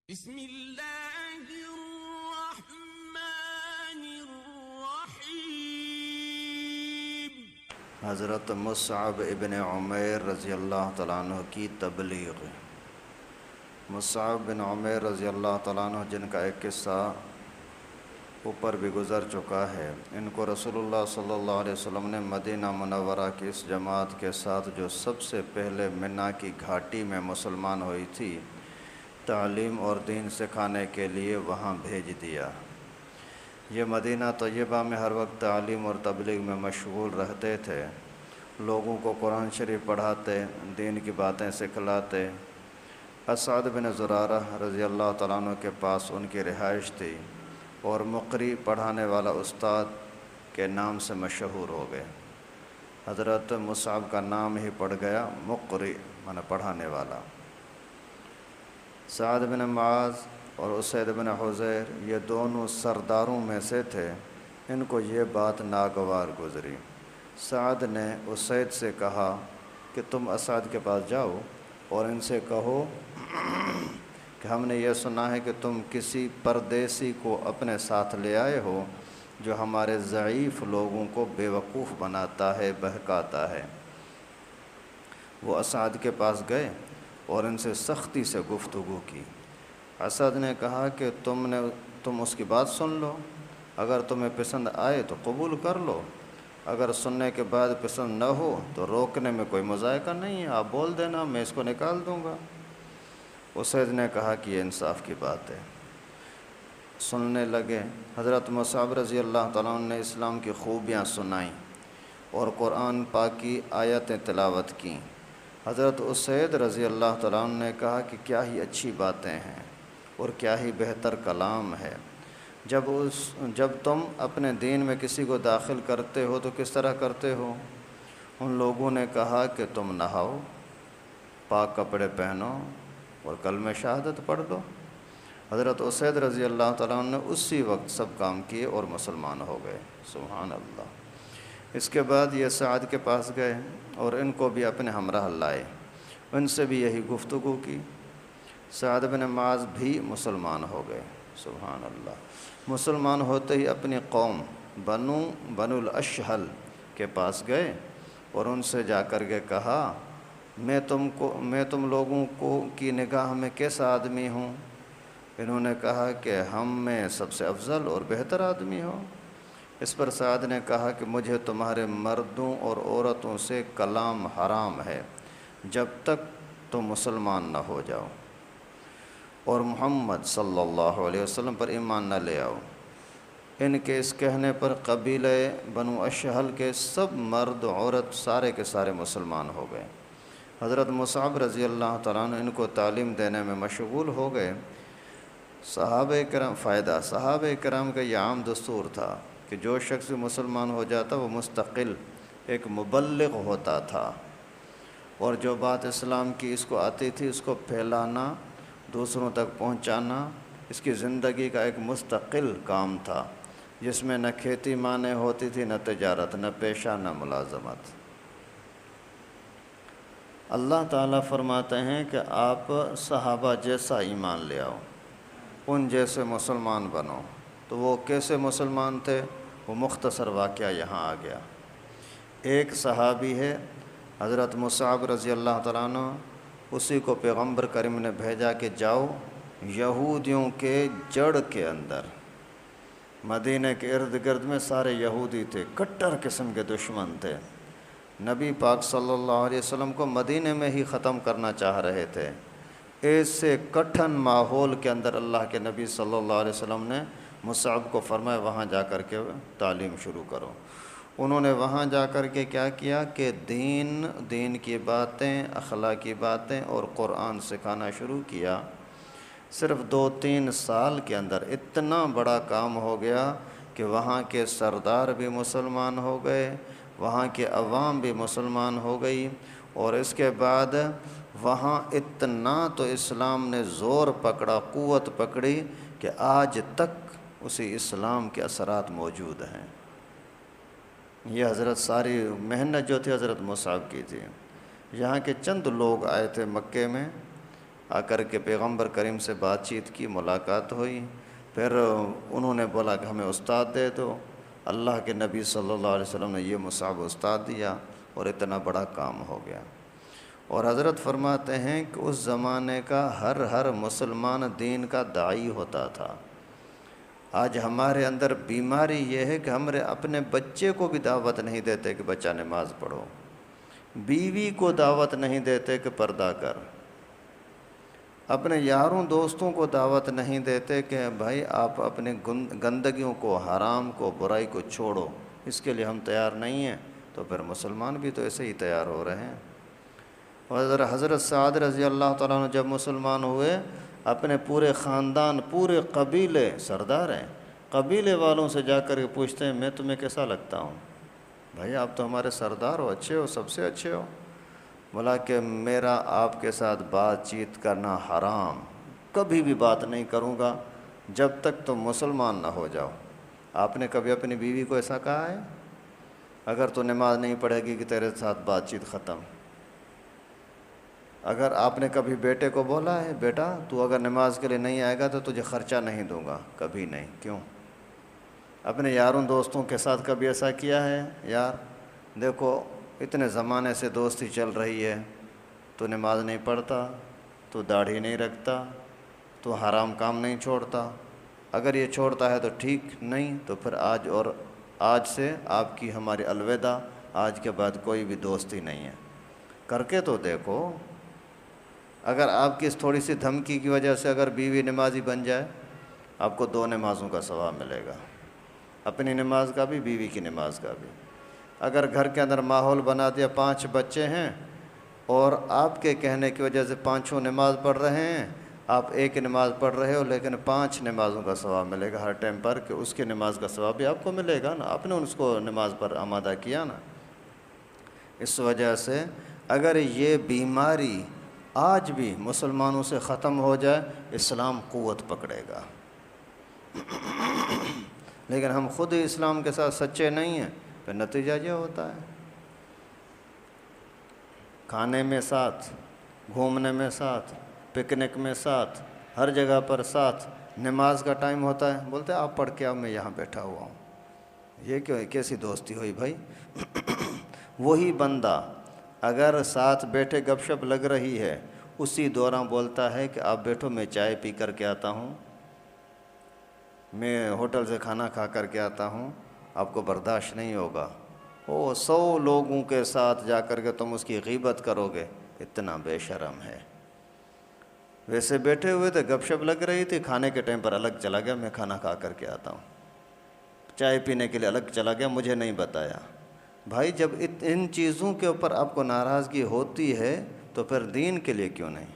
بسم اللہ الرحمن الرحیم۔ حضرت مصعب ابن عمیر رضی اللہ تعالیٰ عنہ کی تبلیغ۔ مصعب بن عمیر رضی اللہ تعالیٰ عنہ جن کا ایک قصہ اوپر بھی گزر چکا ہے، ان کو رسول اللہ صلی اللہ علیہ وسلم نے مدینہ منورہ کی اس جماعت کے ساتھ جو سب سے پہلے منا کی گھاٹی میں مسلمان ہوئی تھی، تعلیم اور دین سکھانے کے لیے وہاں بھیج دیا۔ یہ مدینہ طیبہ میں ہر وقت تعلیم اور تبلیغ میں مشغول رہتے تھے، لوگوں کو قرآن شریف پڑھاتے، دین کی باتیں سکھلاتے۔ اسعد بن زرارہ رضی اللہ تعالیٰ عنہ کے پاس ان کی رہائش تھی اور مقری پڑھانے والا استاد کے نام سے مشہور ہو گئے۔ حضرت مصعب کا نام ہی پڑ گیا مقری، معنی پڑھانے والا۔ سعد بن معاذ اور اسید بن حضیر یہ دونوں سرداروں میں سے تھے۔ ان کو یہ بات ناگوار گزری۔ سعد نے اسید سے کہا کہ تم اسعد کے پاس جاؤ اور ان سے کہو کہ ہم نے یہ سنا ہے کہ تم کسی پردیسی کو اپنے ساتھ لے آئے ہو جو ہمارے ضعیف لوگوں کو بے وقوف بناتا ہے، بہکاتا ہے۔ وہ اسعد کے پاس گئے اور ان سے سختی سے گفتگو کی۔ اسعد نے کہا کہ تم اس کی بات سن لو، اگر تمہیں پسند آئے تو قبول کر لو، اگر سننے کے بعد پسند نہ ہو تو روکنے میں کوئی مذائقہ نہیں ہے، آپ بول دینا، میں اس کو نکال دوں گا۔ اسید نے کہا کہ یہ انصاف کی بات ہے۔ سننے لگے۔ حضرت مصعب رضی اللہ تعالیٰ عنہ نے اسلام کی خوبیاں سنائیں اور قرآن پاک کی آیتیں تلاوت کیں۔ حضرت اسید رضی اللہ تعالیٰ عنہ نے کہا کہ کیا ہی اچھی باتیں ہیں اور کیا ہی بہتر کلام ہے۔ جب تم اپنے دین میں کسی کو داخل کرتے ہو تو کس طرح کرتے ہو؟ ان لوگوں نے کہا کہ تم نہاؤ، پاک کپڑے پہنو اور کلمہ شہادت پڑھ دو۔ حضرت اسید رضی اللہ تعالیٰ عنہ نے اسی وقت سب کام کیے اور مسلمان ہو گئے۔ سبحان اللہ۔ اس کے بعد یہ سعد کے پاس گئے اور ان کو بھی اپنے ہمراہ لائے، ان سے بھی یہی گفتگو کی۔ سعد بن معاذ بھی مسلمان ہو گئے۔ سبحان اللہ۔ مسلمان ہوتے ہی اپنی قوم بنو الاشہل کے پاس گئے اور ان سے جا کر کے کہا میں تم لوگوں کی نگاہ میں کیسا آدمی ہوں؟ انہوں نے کہا کہ ہم میں سب سے افضل اور بہتر آدمی ہو۔ اس پر سعد نے کہا کہ مجھے تمہارے مردوں اور عورتوں سے کلام حرام ہے جب تک تم مسلمان نہ ہو جاؤ اور محمد صلی اللہ علیہ وسلم پر ایمان نہ لے آؤ۔ ان کے اس کہنے پر قبیلہ بنو اشہل کے سب مرد عورت سارے کے سارے مسلمان ہو گئے۔ حضرت مصعب رضی اللہ تعالیٰ عنہ ان کو تعلیم دینے میں مشغول ہو گئے۔ صحابہ کرام کا یہ عام دستور تھا کہ جو شخص مسلمان ہو جاتا وہ مستقل ایک مبلغ ہوتا تھا، اور جو بات اسلام کی اس کو آتی تھی اس کو پھیلانا، دوسروں تک پہنچانا اس کی زندگی کا ایک مستقل کام تھا، جس میں نہ کھیتی مانے ہوتی تھی، نہ تجارت، نہ پیشہ، نہ ملازمت۔ اللہ تعالیٰ فرماتے ہیں کہ آپ صحابہ جیسا ایمان لے آؤ، ان جیسے مسلمان بنو۔ تو وہ کیسے مسلمان تھے؟ وہ مختصر واقعہ یہاں آ گیا۔ ایک صحابی ہے حضرت مصعب رضی اللہ تعالیٰ عنہ، اسی کو پیغمبر کریم نے بھیجا کہ جاؤ یہودیوں کے جڑ کے اندر، مدینہ کے ارد گرد میں سارے یہودی تھے، کٹر قسم کے دشمن تھے، نبی پاک صلی اللہ علیہ وسلم کو مدینہ میں ہی ختم کرنا چاہ رہے تھے۔ ایسے کٹھن ماحول کے اندر اللہ کے نبی صلی اللہ علیہ وسلم نے مصعب کو فرمایا وہاں جا کر کے تعلیم شروع کرو۔ انہوں نے وہاں جا کر کے کیا کیا کہ دین کی باتیں، اخلاقی باتیں اور قرآن سکھانا شروع کیا۔ صرف 2-3 سال کے اندر اتنا بڑا کام ہو گیا کہ وہاں کے سردار بھی مسلمان ہو گئے، وہاں کے عوام بھی مسلمان ہو گئی، اور اس کے بعد وہاں اتنا تو اسلام نے زور پکڑا، قوت پکڑی کہ آج تک اسی اسلام کے اثرات موجود ہیں۔ یہ حضرت ساری محنت جو تھی حضرت مصعب کی تھی۔ یہاں کے چند لوگ آئے تھے مکے میں، آ کر کے پیغمبر کریم سے بات چیت کی، ملاقات ہوئی، پھر انہوں نے بولا کہ ہمیں استاد دے دو۔ اللہ کے نبی صلی اللہ علیہ وسلم نے یہ مصعب استاد دیا اور اتنا بڑا کام ہو گیا۔ اور حضرت فرماتے ہیں کہ اس زمانے کا ہر مسلمان دین کا داعی ہوتا تھا۔ آج ہمارے اندر بیماری یہ ہے کہ ہم اپنے بچے کو بھی دعوت نہیں دیتے کہ بچہ نماز پڑھو، بیوی کو دعوت نہیں دیتے کہ پردہ کر، اپنے یاروں دوستوں کو دعوت نہیں دیتے کہ بھائی آپ اپنے گندگیوں کو، حرام کو، برائی کو چھوڑو، اس کے لیے ہم تیار نہیں ہیں۔ تو پھر مسلمان بھی تو ایسے ہی تیار ہو رہے ہیں۔ اور حضرت سعد رضی اللہ تعالیٰ عنہ جب مسلمان ہوئے، اپنے پورے خاندان، پورے قبیلے، سردار ہیں، قبیلے والوں سے جا کر کے پوچھتے ہیں میں تمہیں کیسا لگتا ہوں؟ بھائی آپ تو ہمارے سردار ہو، اچھے ہو، سب سے اچھے ہو۔ بولا کہ میرا آپ کے ساتھ بات چیت کرنا حرام، کبھی بھی بات نہیں کروں گا جب تک تم مسلمان نہ ہو جاؤ۔ آپ نے کبھی اپنی بیوی کو ایسا کہا ہے؟ اگر تو نماز نہیں پڑھے گی کہ تیرے ساتھ بات چیت ختم۔ اگر آپ نے کبھی بیٹے کو بولا ہے بیٹا تو اگر نماز کے لیے نہیں آئے گا تو تجھے خرچہ نہیں دوں گا؟ کبھی نہیں۔ کیوں؟ اپنے یاروں دوستوں کے ساتھ کبھی ایسا کیا ہے؟ یار دیکھو اتنے زمانے سے دوستی چل رہی ہے، تو نماز نہیں پڑھتا، تو داڑھی نہیں رکھتا، تو حرام کام نہیں چھوڑتا، اگر یہ چھوڑتا ہے تو ٹھیک، نہیں تو پھر آج سے آپ کی ہماری الوداع، آج کے بعد کوئی بھی دوستی نہیں ہے۔ کر کے تو دیکھو، اگر آپ کی اس تھوڑی سی دھمکی کی وجہ سے اگر بیوی نمازی بن جائے، آپ کو 2 نمازوں کا ثواب ملے گا، اپنی نماز کا بھی، بیوی کی نماز کا بھی۔ اگر گھر کے اندر ماحول بنا دیا، 5 بچے ہیں اور آپ کے کہنے کی وجہ سے 5 نماز پڑھ رہے ہیں، آپ 1 نماز پڑھ رہے ہو لیکن 5 نمازوں کا ثواب ملے گا ہر ٹائم پر، کہ اس کی نماز کا ثواب بھی آپ کو ملے گا نا، آپ نے اس کو نماز پر آمادہ کیا نا۔ اس وجہ سے اگر یہ بیماری آج بھی مسلمانوں سے ختم ہو جائے، اسلام قوت پکڑے گا۔ لیکن ہم خود ہی اسلام کے ساتھ سچے نہیں ہیں، پھر نتیجہ یہ ہوتا ہے، کھانے میں ساتھ، گھومنے میں ساتھ، پکنک میں ساتھ، ہر جگہ پر ساتھ، نماز کا ٹائم ہوتا ہے بولتے ہیں آپ پڑھ کے آؤ میں یہاں بیٹھا ہوا ہوں۔ یہ کیوں؟ کیسی دوستی ہوئی بھائی؟ وہی بندہ اگر ساتھ بیٹھے گپ شپ لگ رہی ہے، اسی دوران بولتا ہے کہ آپ بیٹھو میں چائے پی کر کے آتا ہوں، میں ہوٹل سے کھانا کھا کر کے آتا ہوں، آپ کو برداشت نہیں ہوگا، 100 لوگوں کے ساتھ جا کر کے تم اس کی غیبت کرو گے، اتنا بے شرم ہے۔ ویسے بیٹھے ہوئے تھے، گپ شپ لگ رہی تھی، کھانے کے ٹائم پر الگ چلا گیا، میں کھانا کھا کر کے آتا ہوں، چائے پینے کے لیے الگ چلا گیا، مجھے نہیں بتایا۔ بھائی جب ان چیزوں کے اوپر آپ کو ناراضگی ہوتی ہے تو پھر دین کے لیے کیوں نہیں،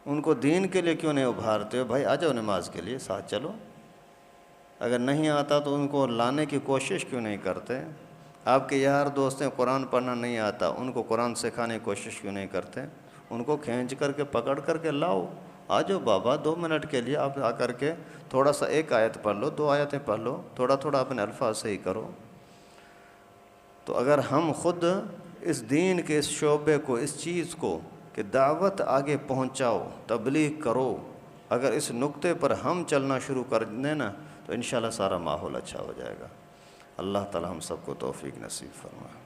ان کو دین کے لیے کیوں نہیں ابھارتے ہو؟ بھائی آ جاؤ نماز کے لیے، ساتھ چلو۔ اگر نہیں آتا تو ان کو لانے کی کوشش کیوں نہیں کرتے؟ آپ کے یار دوست ہیں قرآن پڑھنا نہیں آتا، ان کو قرآن سکھانے کی کوشش کیوں نہیں کرتے؟ ان کو کھینچ کر کے پکڑ کر کے لاؤ، آ جاؤ بابا 2 منٹ کے لیے آپ آ کر کے تھوڑا سا 1 آیت پڑھ لو، 2 آیتیں پڑھ لو، تھوڑا تھوڑا اپنے الفاظ صحیح کرو۔ تو اگر ہم خود اس دین کے اس شعبے کو، اس چیز کو کہ دعوت آگے پہنچاؤ، تبلیغ کرو، اگر اس نقطے پر ہم چلنا شروع کر دیں نا تو انشاءاللہ سارا ماحول اچھا ہو جائے گا۔ اللہ تعالی ہم سب کو توفیق نصیب فرمائے۔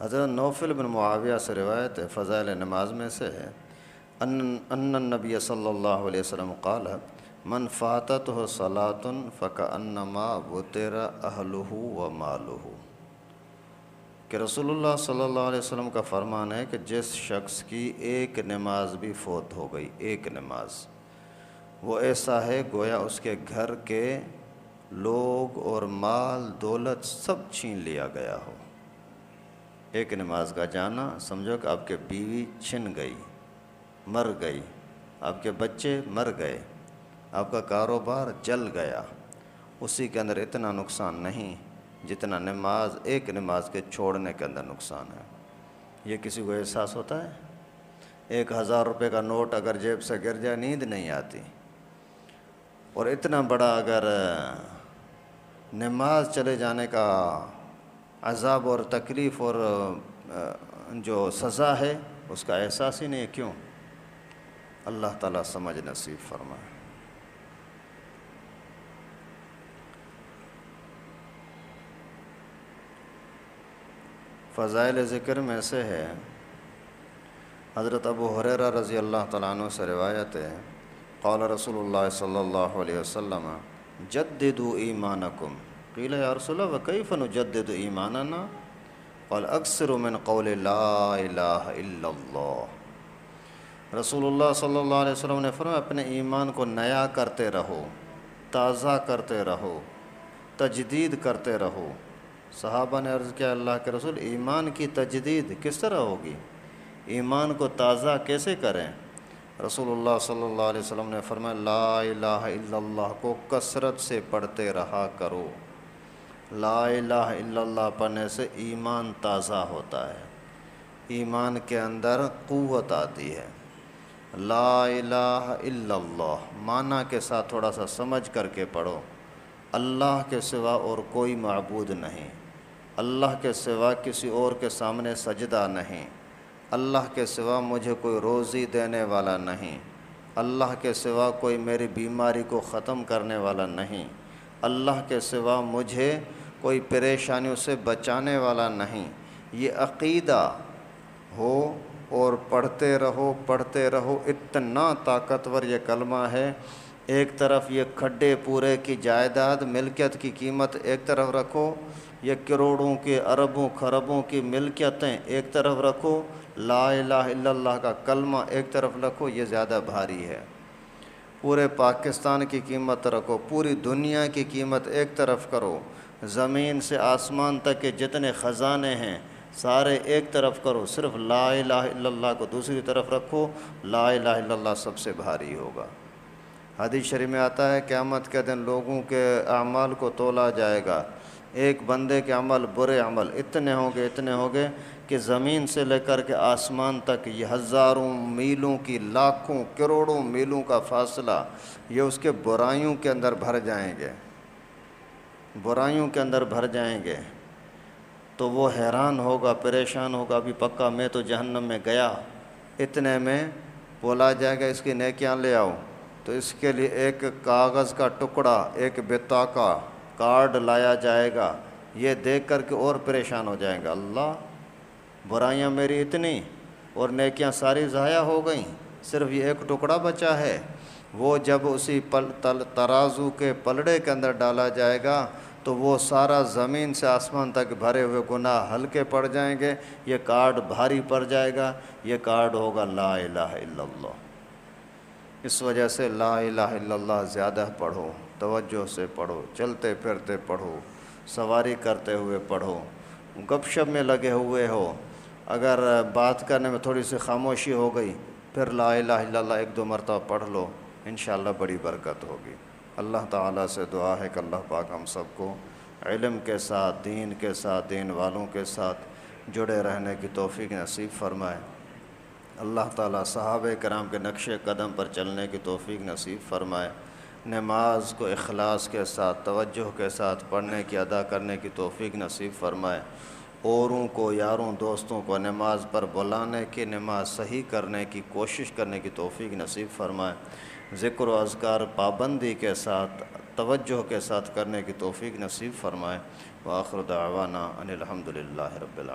حضرت نوفل بن معاویہ سے روایت ہے، فضائل نماز میں سے ہے، ان النبی صلی اللہ علیہ وسلم قال من فاتتہ صلاۃ فکأنما وطر اہلہ ومالہ، کہ رسول اللہ صلی اللہ علیہ وسلم کا فرمان ہے کہ جس شخص کی 1 نماز بھی فوت ہو گئی، 1 نماز، وہ ایسا ہے گویا اس کے گھر کے لوگ اور مال دولت سب چھین لیا گیا ہو۔ 1 نماز کا جانا سمجھو کہ آپ کے بیوی چھن گئی، مر گئی، آپ کے بچے مر گئے، آپ کا کاروبار جل گیا، اسی کے اندر اتنا نقصان نہیں جتنا 1 نماز کے چھوڑنے کے اندر نقصان ہے۔ یہ کسی کو احساس ہوتا ہے؟ 1000 روپے کا نوٹ اگر جیب سے گر جائے نیند نہیں آتی، اور اتنا بڑا اگر نماز چلے جانے کا عذاب اور تکلیف اور جو سزا ہے اس کا احساس ہی نہیں ہے، کیوں؟ اللہ تعالیٰ سمجھ نصیب فرمائے۔ فضائل ذکر میں سے ہے، حضرت ابو ہریرہ رضی اللہ تعالیٰ عنہ سے روایت ہے، قال رسول اللہ صلی اللہ علیہ وسلم جددوا ایمانکم، قیل یا رسول اللہ وکیف نجدد ایماننا، قال اکثروا من قول لا الہ الا اللہ۔ رسول اللہ صلی اللہ علیہ وسلم نے فرمایا اپنے ایمان کو نیا کرتے رہو، تازہ کرتے رہو، تجدید کرتے رہو۔ صحابہ نے عرض کیا اللہ کے رسول ایمان کی تجدید کس طرح ہوگی؟ ایمان کو تازہ کیسے کریں؟ رسول اللہ صلی اللہ علیہ وسلم نے فرمایا لا الہ الا اللہ کو کثرت سے پڑھتے رہا کرو۔ لا الہ الا اللہ پڑھنے سے ایمان تازہ ہوتا ہے، ایمان کے اندر قوت آتی ہے۔ لا الہ الا اللہ معنی کے ساتھ تھوڑا سا سمجھ کر کے پڑھو، اللہ کے سوا اور کوئی معبود نہیں، اللہ کے سوا کسی اور کے سامنے سجدہ نہیں، اللہ کے سوا مجھے کوئی روزی دینے والا نہیں، اللہ کے سوا کوئی میری بیماری کو ختم کرنے والا نہیں، اللہ کے سوا مجھے کوئی پریشانیوں سے بچانے والا نہیں۔ یہ عقیدہ ہو اور پڑھتے رہو، اتنا طاقتور یہ کلمہ ہے۔ ایک طرف یہ کھڈے پورے کی جائیداد ملکیت کی قیمت ایک طرف رکھو، یہ کروڑوں کے اربوں خربوں کی ملکیتیں ایک طرف رکھو، لا الہ الا اللہ کا کلمہ ایک طرف رکھو، یہ زیادہ بھاری ہے۔ پورے پاکستان کی قیمت رکھو، پوری دنیا کی قیمت ایک طرف کرو، زمین سے آسمان تک کے جتنے خزانے ہیں سارے ایک طرف کرو، صرف لا الہ الا اللہ کو دوسری طرف رکھو، لا الہ الا اللہ سب سے بھاری ہوگا۔ حدیث شریف میں آتا ہے قیامت کے دن لوگوں کے اعمال کو تولا جائے گا، ایک بندے کے عمل برے عمل اتنے ہوں گے کہ زمین سے لے کر کے آسمان تک یہ ہزاروں میلوں کی لاکھوں کروڑوں میلوں کا فاصلہ یہ اس کے برائیوں کے اندر بھر جائیں گے، تو وہ حیران ہوگا، پریشان ہوگا، ابھی پکا میں تو جہنم میں گیا، اتنے میں بولا جائے گا اس کی نیکیاں لے آؤ، تو اس کے لیے ایک کاغذ کا ٹکڑا، ایک بطاقہ کارڈ لایا جائے گا، یہ دیکھ کر کے اور پریشان ہو جائیں گا، اللہ برائیاں میری اتنی اور نیکیاں ساری ضائع ہو گئیں، صرف یہ ایک ٹکڑا بچا ہے۔ وہ جب اسی ترازو کے پلڑے کے اندر ڈالا جائے گا تو وہ سارا زمین سے آسمان تک بھرے ہوئے گناہ ہلکے پڑ جائیں گے، یہ کارڈ بھاری پڑ جائے گا، یہ کارڈ ہوگا لا الہ الا اللہ۔ اس وجہ سے لا الہ الا اللہ زیادہ پڑھو، توجہ سے پڑھو، چلتے پھرتے پڑھو، سواری کرتے ہوئے پڑھو، گپ شپ میں لگے ہوئے ہو، اگر بات کرنے میں تھوڑی سی خاموشی ہو گئی پھر لا الہ الا اللہ ایک دو مرتبہ پڑھ لو، انشاءاللہ بڑی برکت ہوگی۔ اللہ تعالیٰ سے دعا ہے کہ اللہ پاک ہم سب کو علم کے ساتھ، دین کے ساتھ، دین والوں کے ساتھ جڑے رہنے کی توفیق نصیب فرمائے۔ اللہ تعالیٰ صحابہ کرام کے نقش قدم پر چلنے کی توفیق نصیب فرمائے۔ نماز کو اخلاص کے ساتھ، توجہ کے ساتھ پڑھنے کی، ادا کرنے کی توفیق نصیب فرمائے۔ اوروں کو، یاروں دوستوں کو نماز پر بلانے کی، نماز صحیح کرنے کی کوشش کرنے کی توفیق نصیب فرمائے۔ ذکر و اذکار پابندی کے ساتھ، توجہ کے ساتھ کرنے کی توفیق نصیب فرمائے۔ وآخر دعوانا ان الحمد للہ رب العالمین۔